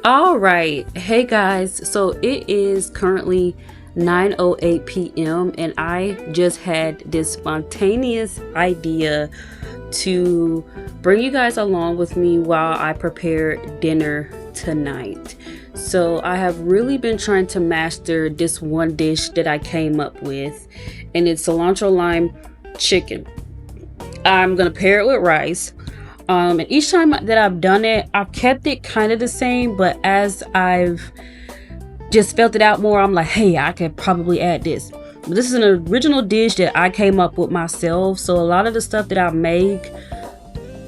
All right. Hey guys. So it is currently 9:08 p.m. and I just had this spontaneous idea to bring you guys along with me while I prepare dinner tonight. So I have really been trying to master this one dish that I came up with, and it's cilantro lime chicken. I'm gonna pair it with rice. And each time that I've done it, I've kept it kind of the same, but as I've just felt it out more, I'm like, hey, I could probably add this. But this is an original dish that I came up with myself. So a lot of the stuff that I make,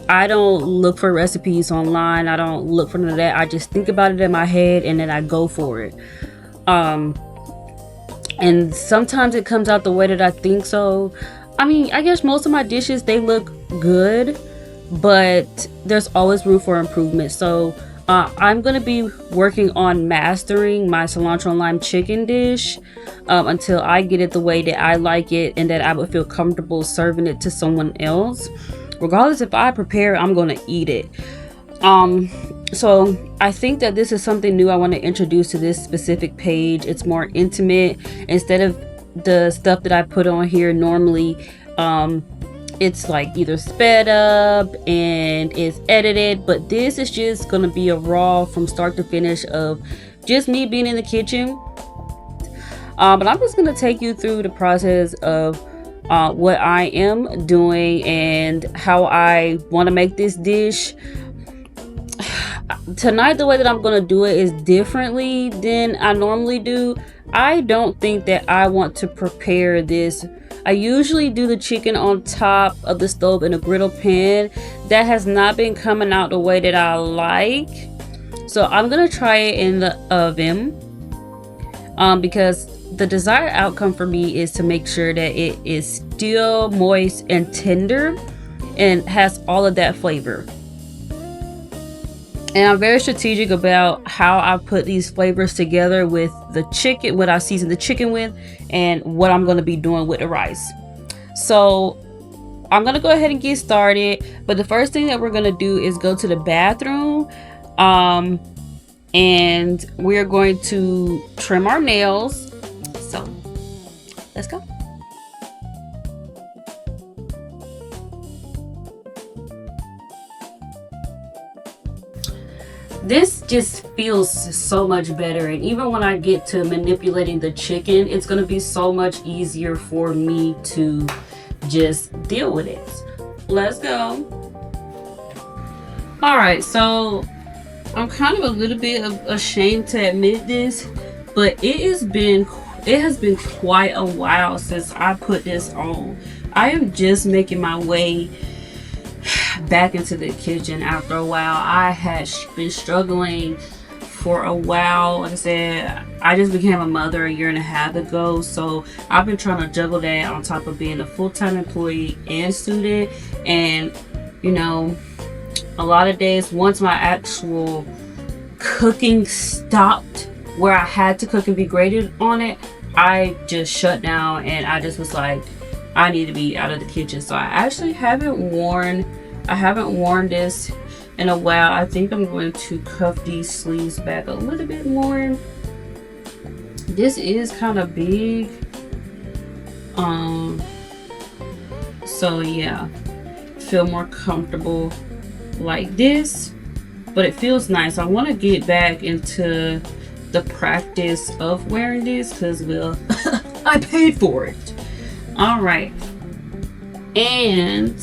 I don't look for recipes online. I don't look for none of that. I just think about it in my head and then I go for it. And sometimes it comes out the way that I think so. I mean, I guess most of my dishes, they look good, but there's always room for improvement. So I'm gonna be working on mastering my cilantro and lime chicken dish until I get it the way that I like it and that I would feel comfortable serving it to someone else. Regardless if I prepare, I'm gonna eat it. So I think that this is something new I want to introduce to this specific page. It's more intimate instead of the stuff that I put on here normally. It's like either sped up and it's edited, but this is just gonna be a raw from start to finish of just me being in the kitchen. But I'm just gonna take you through the process of what I am doing and how I want to make this dish. Tonight, the way that I'm gonna do it is differently than I normally do. I don't think that I want to prepare this. I usually do the chicken on top of the stove in a griddle pan. That has not been coming out the way that I like. So I'm gonna try it in the oven because the desired outcome for me is to make sure that it is still moist and tender and has all of that flavor. And I'm very strategic about how I put these flavors together with the chicken, what I season the chicken with, and what I'm going to be doing with the rice. So I'm going to go ahead and get started. But the first thing that we're going to do is go to the bathroom. And we're going to trim our nails. So let's go. This just feels so much better, and even when I get to manipulating the chicken, it's going to be so much easier for me to just deal with it. Let's go. Alright, so I'm kind of a little bit ashamed to admit this, but it has been quite a while since I put this on. I am just making my way back into the kitchen after a while. I had been struggling for a while. Like I said, I just became a mother a year and a half ago, so I've been trying to juggle that on top of being a full-time employee and student. And you know, a lot of days, once my actual cooking stopped where I had to cook and be graded on it, I just shut down and I just was like, I need to be out of the kitchen. So I actually haven't worn this in a while. I think I'm going to cuff these sleeves back a little bit more. This is kind of big. So yeah, feel more comfortable like this, but it feels nice. I want to get back into the practice of wearing this because, well, I paid for it. All right, and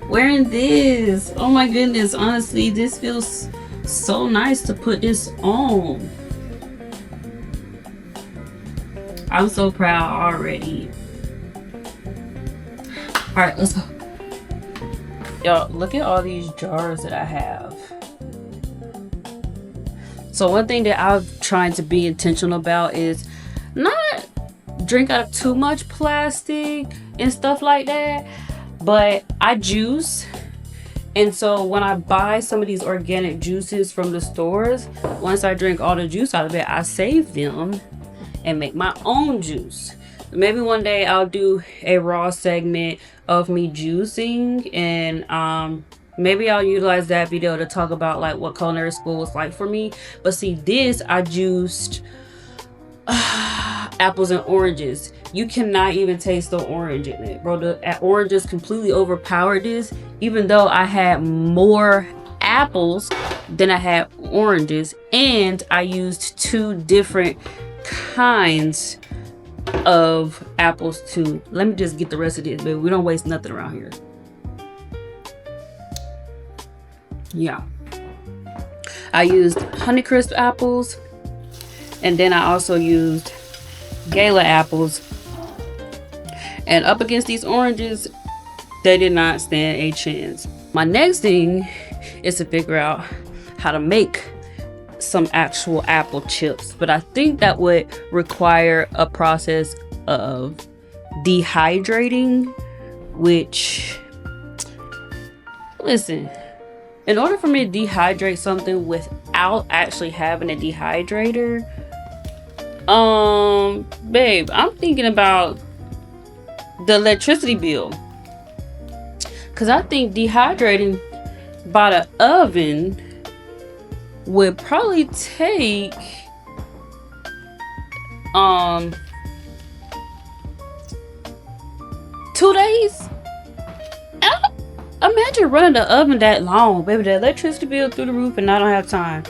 wearing this, oh my goodness, honestly, this feels so nice to put this on. I'm so proud already. All right, let's go. Y'all, look at all these jars that I have. So one thing that I'm trying to be intentional about is not drink out of too much plastic and stuff like that. But I juice, and so when I buy some of these organic juices from the stores, once I drink all the juice out of it, I save them and make my own juice. Maybe one day I'll do a raw segment of me juicing and Maybe I'll utilize that video to talk about like what culinary school was like for me. But see, this I juiced apples and oranges. You cannot even taste the orange in it, bro. The oranges completely overpowered this, even though I had more apples than I had oranges, and I used 2 different kinds of apples too. Let me just get the rest of this, baby. We don't waste nothing around here. Yeah, I used Honeycrisp apples, and then I also used Gala apples. And up against these oranges, they did not stand a chance. My next thing is to figure out how to make some actual apple chips, but I think that would require a process of dehydrating, which, listen, in order for me to dehydrate something without actually having a dehydrator, babe, I'm thinking about the electricity bill, because I think dehydrating by the oven would probably take 2 days. Imagine running the oven that long, baby. The electricity bill through the roof, and I don't have time.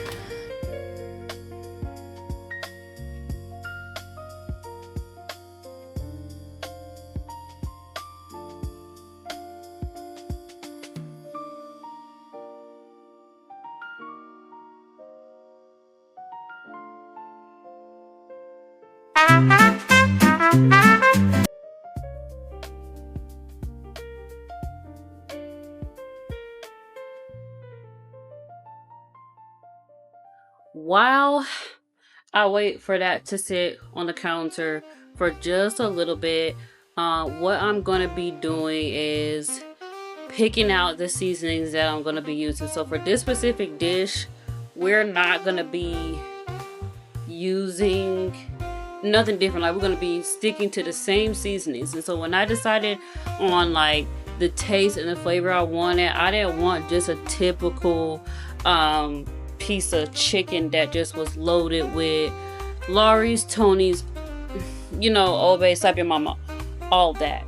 While I wait for that to sit on the counter for just a little bit, what I'm gonna be doing is picking out the seasonings that I'm gonna be using. So for this specific dish, we're not gonna be using nothing different. Like, we're gonna be sticking to the same seasonings. And so when I decided on like the taste and the flavor I wanted, I didn't want just a typical piece of chicken that just was loaded with Lawry's, Tony's, you know, Old Bay, Slap Your Mama, all that.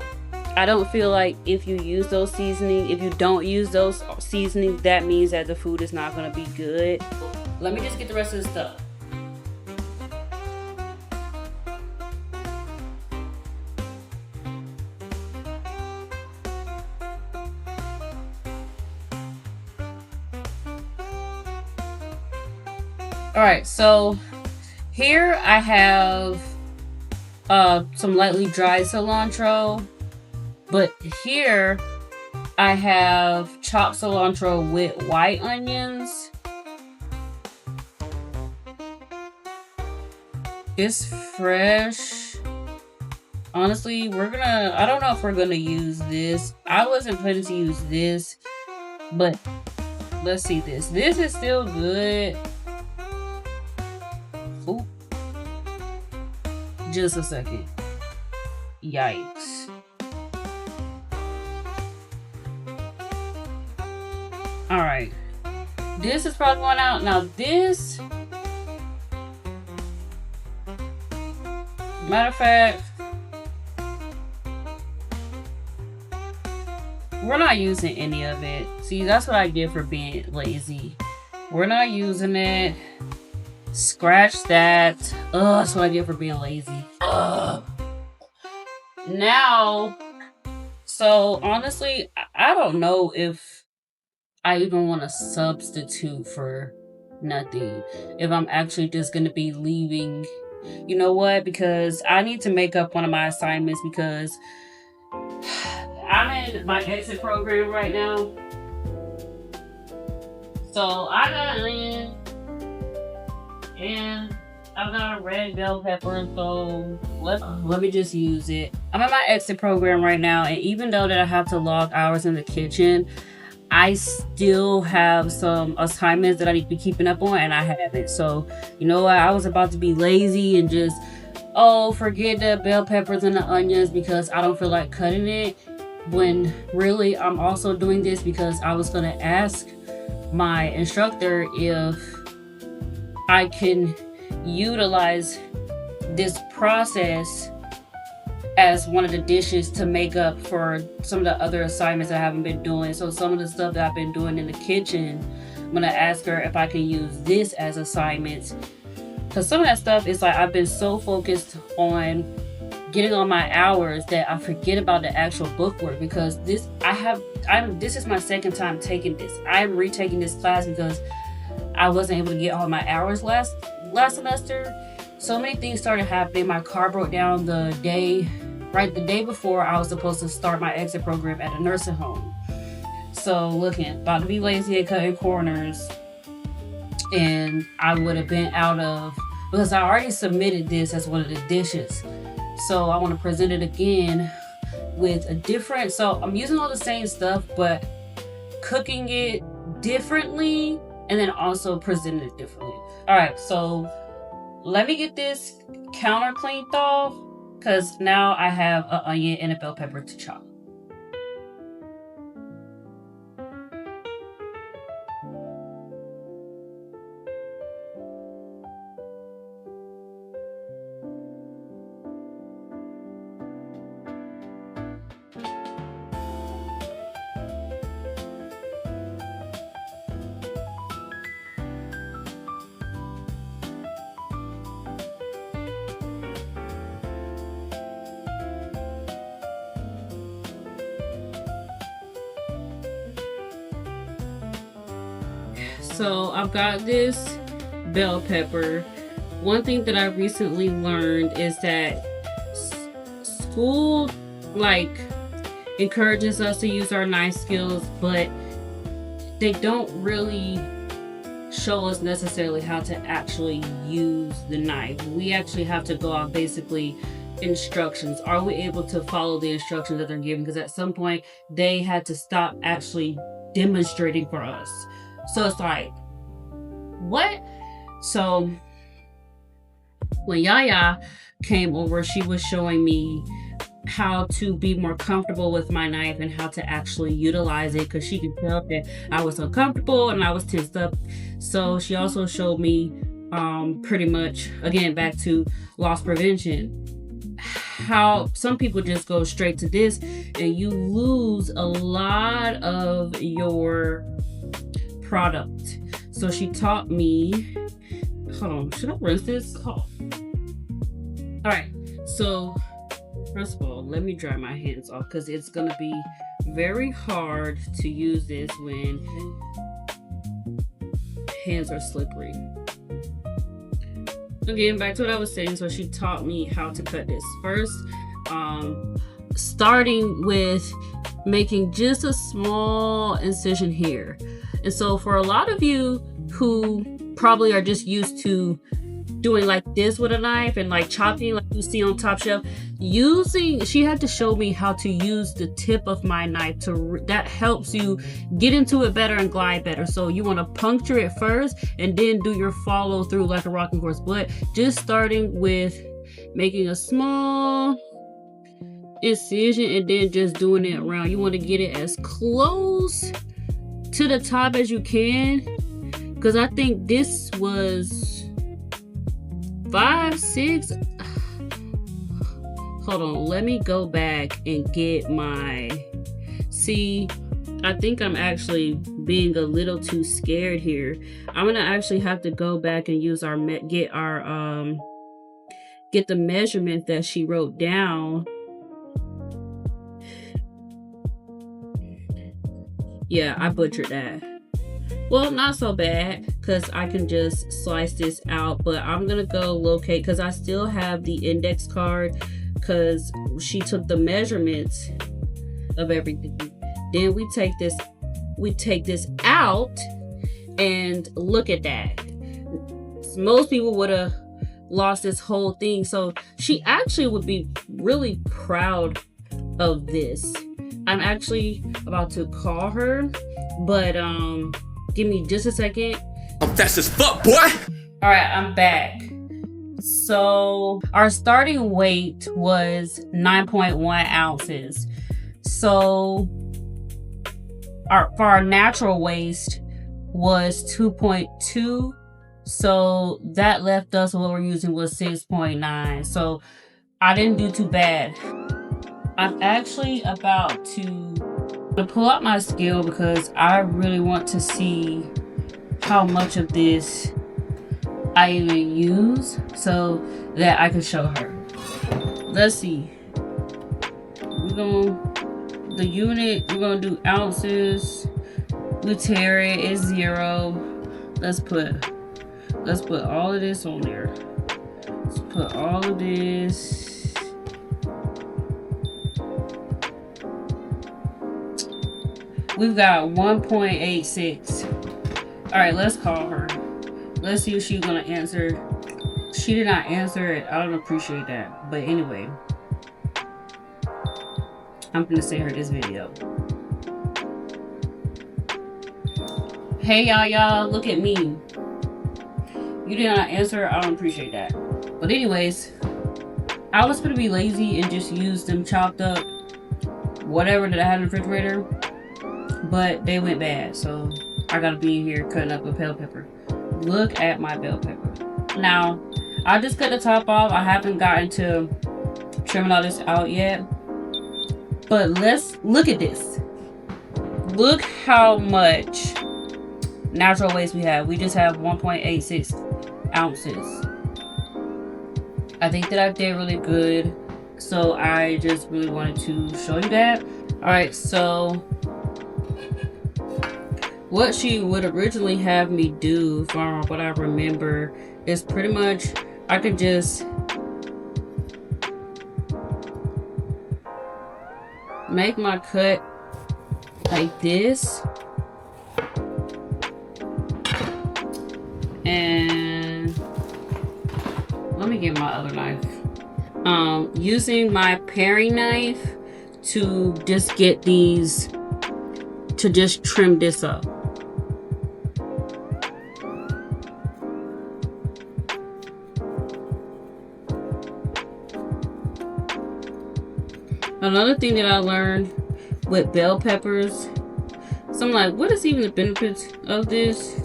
I don't feel like if you use those seasonings, if you don't use those seasonings, that means that the food is not going to be good. Let me just get the rest of the stuff. Alright, so here I have some lightly dried cilantro, but here I have chopped cilantro with white onions. It's fresh. Honestly, I don't know if we're gonna use this. I wasn't planning to use this, but let's see this. This is still good. Ooh. Just a second. Yikes. Alright. This is probably going out. Now this, matter of fact, we're not using any of it. See, that's what I get for being lazy. We're not using it. Scratch that. Ugh, that's what I get for being lazy. Ugh. Now, so honestly, I don't know if I even want to substitute for nothing. If I'm actually just going to be leaving. You know what? Because I need to make up one of my assignments, because I'm in my exit program right now. So I got onion and I've got a red bell pepper, so let me just use it. I'm in my exit program right now, and even though that I have to log hours in the kitchen, I still have some assignments that I need to be keeping up on, and I haven't. So, you know what? I was about to be lazy and just, forget the bell peppers and the onions because I don't feel like cutting it. when really I'm also doing this because I was going to ask my instructor if I can utilize this process as one of the dishes to make up for some of the other assignments I haven't been doing. So some of the stuff that I've been doing in the kitchen, I'm gonna ask her if I can use this as assignments. Cause some of that stuff is like I've been so focused on getting on my hours that I forget about the actual book work, because this is my second time taking this. I'm retaking this class because I wasn't able to get all my hours last semester. So many things started happening. My car broke down the day before I was supposed to start my exit program at a nursing home. So looking, about to be lazy at cutting corners, and I would have been out of, because I already submitted this as one of the dishes. So I want to present it again with a different, so I'm using all the same stuff, but cooking it differently and then also presenting it differently. All right, so let me get this counter cleaned off, because now I have an onion and a bell pepper to chop. So I've got this bell pepper. One thing that I recently learned is that school encourages us to use our knife skills, but they don't really show us necessarily how to actually use the knife. We actually have to go out basically instructions. Are we able to follow the instructions that they're giving? Because at some point they had to stop actually demonstrating for us. So it's like, what? So when Yaya came over, she was showing me how to be more comfortable with my knife and how to actually utilize it, because she could tell that I was uncomfortable and I was tensed up. So she also showed me pretty much, again, back to loss prevention, how some people just go straight to this and you lose a lot of your product. So she taught me, hold on, should I rinse this? Oh. All right, so first of all, let me dry my hands off, because it's gonna be very hard to use this when hands are slippery. Again, back to what I was saying. So she taught me how to cut this. First, starting with making just a small incision here. And so for a lot of you who probably are just used to doing like this with a knife and like chopping like you see on Top Chef, she had to show me how to use the tip of my knife that helps you get into it better and glide better. So you want to puncture it first and then do your follow through like a rocking horse. But just starting with making a small incision and then just doing it around. You want to get it as close to the top as you can, because I think this was 5, 6. Hold on, let me go back and get my, see, I think I'm actually being a little too scared here. I'm gonna actually have to go back and use get the measurement that she wrote down. Yeah, I butchered that. Well, not so bad, because I can just slice this out, but I'm gonna go locate, because I still have the index card, because she took the measurements of everything. Then we take this out and look at that. Most people would have lost this whole thing. So she actually would be really proud of this. I'm actually about to call her, but give me just a second. I'm fast as fuck, boy. All right, I'm back. So our starting weight was 9.1 ounces. So for our natural waste was 2.2. So that left us, what we're using was 6.9. So I didn't do too bad. I'm actually about to pull out my scale because I really want to see how much of this I even use so that I can show her. Let's see. The unit, we're gonna do ounces. We tear it, it's 0. Let's put all of this on there. Let's put all of this. We've got 1.86. All right, let's call her. Let's see if she's gonna answer. She did not answer it. I don't appreciate that. But anyway, I'm gonna send her this video. Hey y'all, look at me. You did not answer. I don't appreciate that. But anyways, I was gonna be lazy and just use them chopped up whatever that I had in the refrigerator, but they went bad, so I gotta be in here cutting up a bell pepper. Look at my bell pepper. Now, I just cut the top off. I haven't gotten to trimming all this out yet. But let's look at this. Look how much natural waste we have. We just have 1.86 ounces. I think that I did really good. So I just really wanted to show you that. Alright, so what she would originally have me do, from what I remember, is pretty much I could just make my cut like this, and let me get my other knife. Using my paring knife to just get these, to just trim this up. Another thing that I learned with bell peppers, so I'm like, what is even the benefits of this?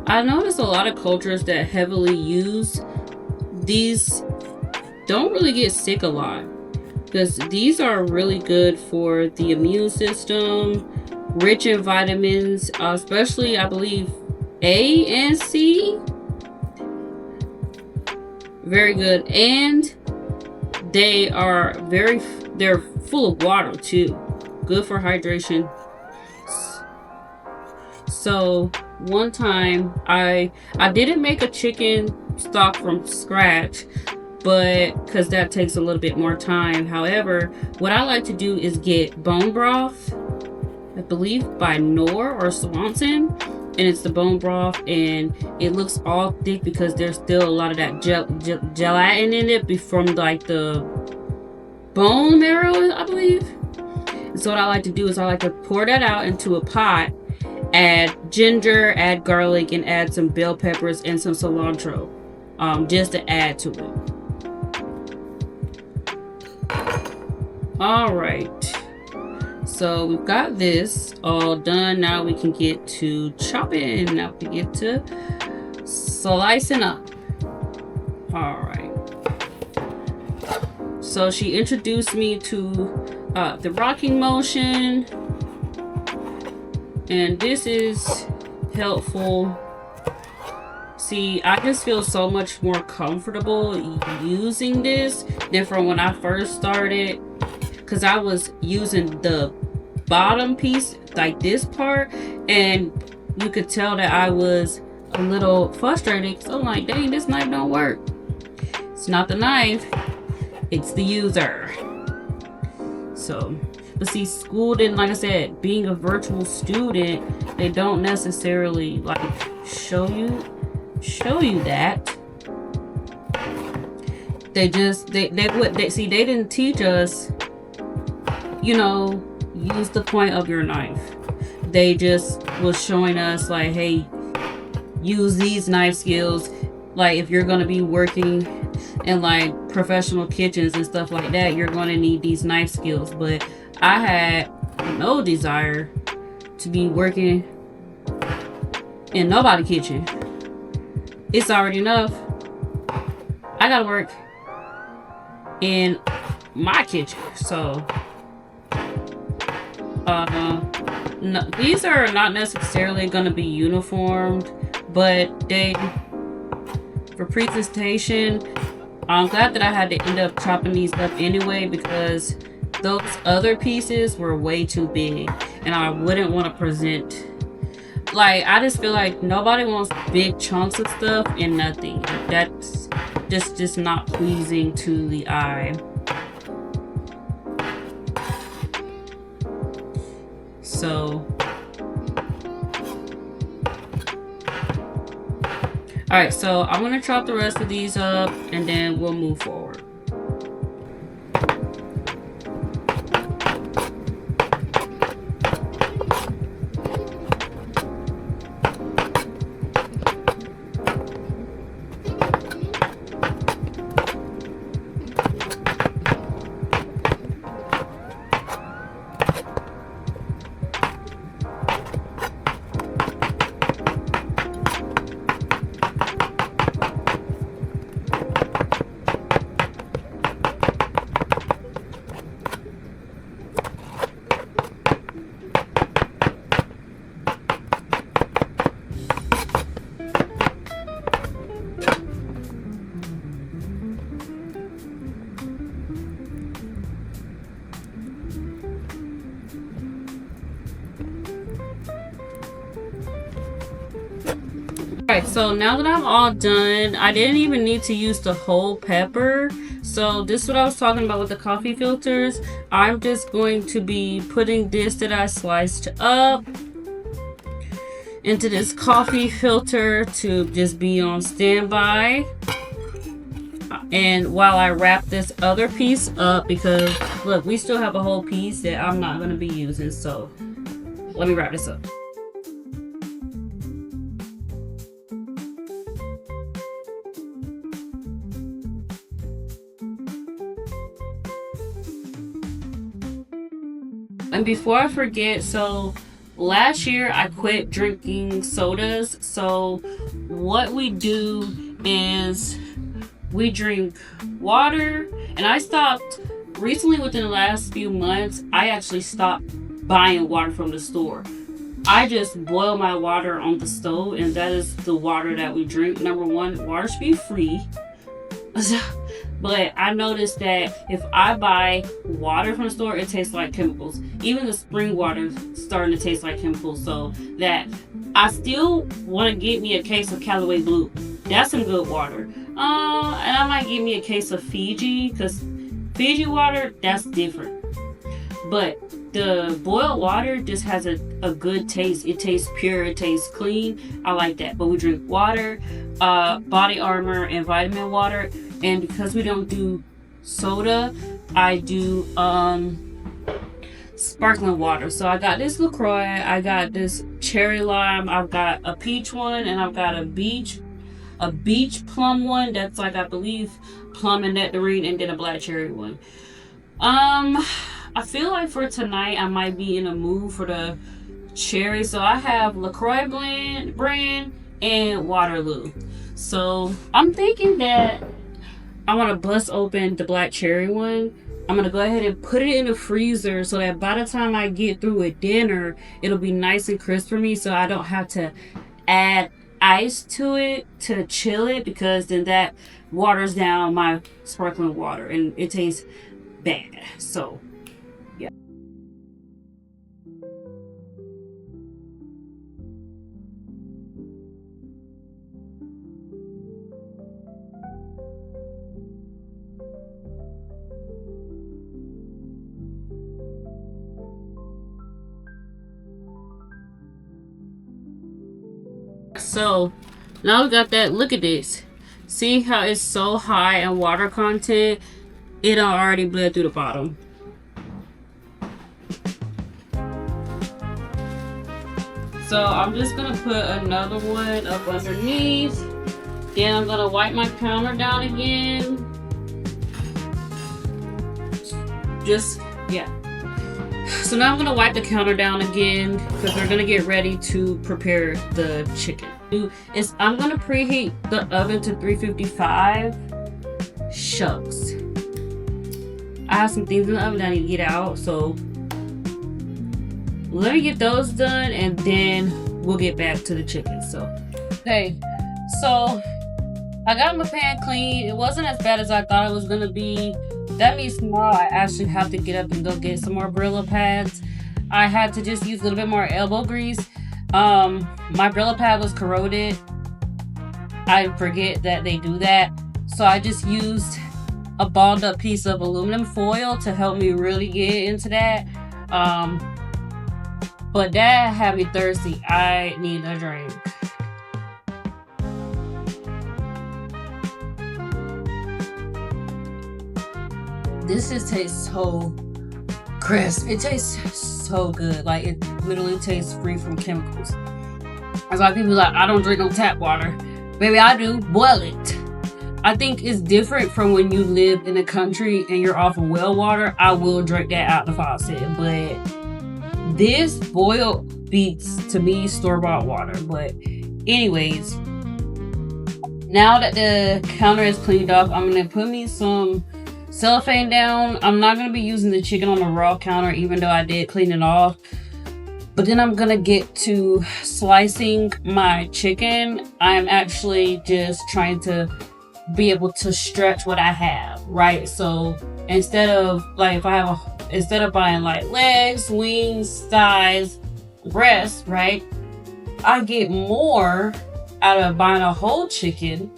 I noticed a lot of cultures that heavily use these don't really get sick a lot, because these are really good for the immune system, rich in vitamins, especially I believe A and C. Very good. And they're full of water too. Good for hydration. So one time I didn't make a chicken stock from scratch, but because that takes a little bit more time. However, what I like to do is get bone broth, I believe by Knorr or Swanson, and it's the bone broth, and it looks all thick because there's still a lot of that gelatin in it from like the bone marrow, I believe. And so what I like to do is I like to pour that out into a pot, add ginger, add garlic, and add some bell peppers and some cilantro, just to add to it. All right, so we've got this all done. Now we can get to chopping. Now we can get to slicing up. All right, so she introduced me to the rocking motion, and this is helpful. See, I just feel so much more comfortable using this than from when I first started, because I was using the bottom piece, like this part, and you could tell that I was a little frustrated, because I'm like, dang, this knife don't work. It's not the knife, it's the user. So, but see, school didn't, like I said, being a virtual student, they don't necessarily like show you that. They didn't teach us, you know, use the point of your knife. They just was showing us like, hey, use these knife skills. Like if you're gonna be working in like professional kitchens and stuff like that, you're going to need these knife skills. But I had no desire to be working in nobody's kitchen. It's already enough. I gotta work in my kitchen. So no, these are not necessarily going to be uniformed, but they, for presentation, I'm glad that I had to end up chopping these up anyway, because those other pieces were way too big and I wouldn't want to present, like, I just feel like nobody wants big chunks of stuff and nothing. That's just not pleasing to the eye. So alright, so I'm gonna chop the rest of these up and then we'll move forward. Alright, so now that I'm all done, I didn't even need to use the whole pepper. So this is what I was talking about with the coffee filters. I'm just going to be putting this that I sliced up into this coffee filter to just be on standby. And while I wrap this other piece up, because look, we still have a whole piece that I'm not going to be using. So let me wrap this up. And before I forget, so last year I quit drinking sodas. So what we do is we drink water, and I stopped recently within the last few months. I actually stopped buying water from the store. I just boil my water on the stove, and that is the water that we drink. Number one, water should be free. But I noticed that if I buy water from the store, it tastes like chemicals. Even the spring water is starting to taste like chemicals. So that I still want to get me a case of Callaway Blue. That's some good water. And I might get me a case of Fiji, because Fiji water, that's different. But the boiled water just has a good taste. It tastes pure, it tastes clean. I like that. But we drink water, Body Armor, and vitamin water. And because we don't do soda, I do sparkling water. So I got this LaCroix, I got this cherry lime, I've got a peach one, and I've got a beach plum one. That's like, I believe, plum and nectarine, and then a black cherry one. I feel like for tonight I might be in a mood for the cherry. So I have LaCroix brand and Waterloo. So I'm thinking that I want to bust open the black cherry one. I'm going to go ahead and put it in the freezer so that by the time I get through with dinner, it'll be nice and crisp for me, so I don't have to add ice to it to chill it, because then that waters down my sparkling water and it tastes bad. So yeah. So now we got that. Look at this. See how it's so high in water content? It already bled through the bottom. So I'm just gonna put another one up underneath. Then I'm gonna wipe my counter down again. Just, yeah. So now I'm gonna wipe the counter down again because we're gonna get ready to prepare the chicken. I'm gonna preheat the oven to 355. Shucks. I have some things in the oven that I need to get out, so let me get those done and then we'll get back to the chicken. So, okay, so I got my pan clean. It wasn't as bad as I thought it was gonna be. That means now I actually have to get up and go get some more Brillo pads. I had to just use a little bit more elbow grease. My Brillo pad was corroded. I forget that they do that. So I just used a balled up piece of aluminum foil to help me really get into that. But that had me thirsty. I need a drink. This just tastes so crisp. It tastes so good. Like, it literally tastes free from chemicals. There's a lot of people like, I don't drink no tap water. Baby, I do. Boil it. I think it's different from when you live in the country and you're off of well water. I will drink that out the faucet. But this boiled beats, to me, store-bought water. But anyways, now that the counter is cleaned up, I'm going to put me some cellophane down. I'm not going to be using the chicken on the raw counter, even though I did clean it off. But then I'm going to get to slicing my chicken. I'm actually just trying to be able to stretch what I have, right? So instead of buying like legs, wings, thighs, breasts, right? I get more out of buying a whole chicken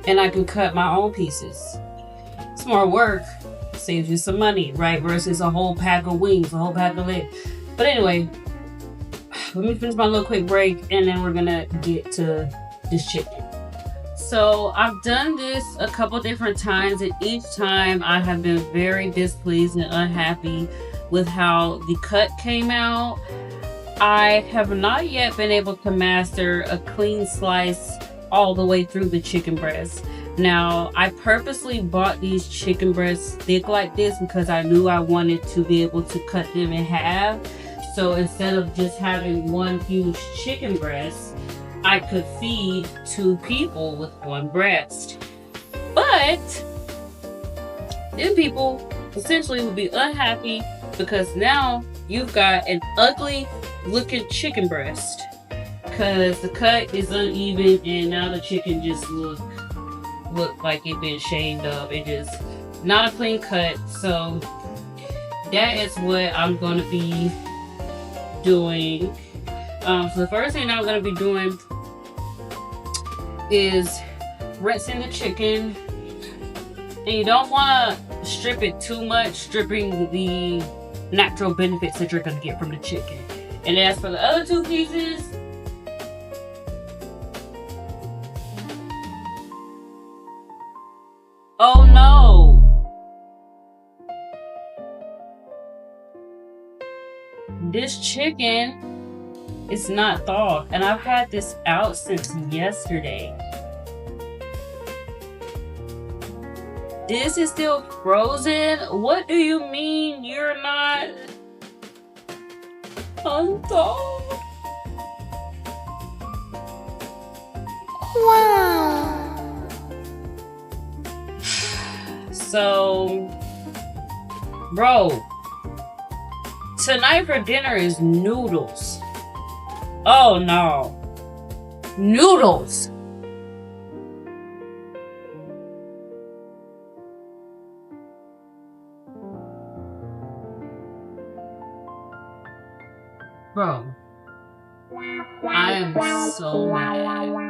and I can cut my own pieces. It's more work, saves you some money, right? Versus a whole pack of wings, a whole pack of legs. But anyway, let me finish my little quick break and then we're gonna get to this chicken. So I've done this a couple different times, and each time I have been very displeased and unhappy with how the cut came out. I have not yet been able to master a clean slice all the way through the chicken breast. Now, I purposely bought these chicken breasts thick like this because I knew I wanted to be able to cut them in half. So instead of just having one huge chicken breast, I could feed 2 people with one breast. But then people essentially would be unhappy because now you've got an ugly looking chicken breast because the cut is uneven and now the chicken just look like it been shaved up. It is not a clean cut. So that is what I'm going to be doing. So the first thing I'm going to be doing is rinsing the chicken. And you don't want to strip it too much, stripping the natural benefits that you're going to get from the chicken. And as for the other 2 pieces, oh no! This chicken is not thawed, and I've had this out since yesterday. This is still frozen? What do you mean you're not unthawed? Wow. So, bro, tonight for dinner is noodles. Oh no. Noodles. Bro, I am so mad.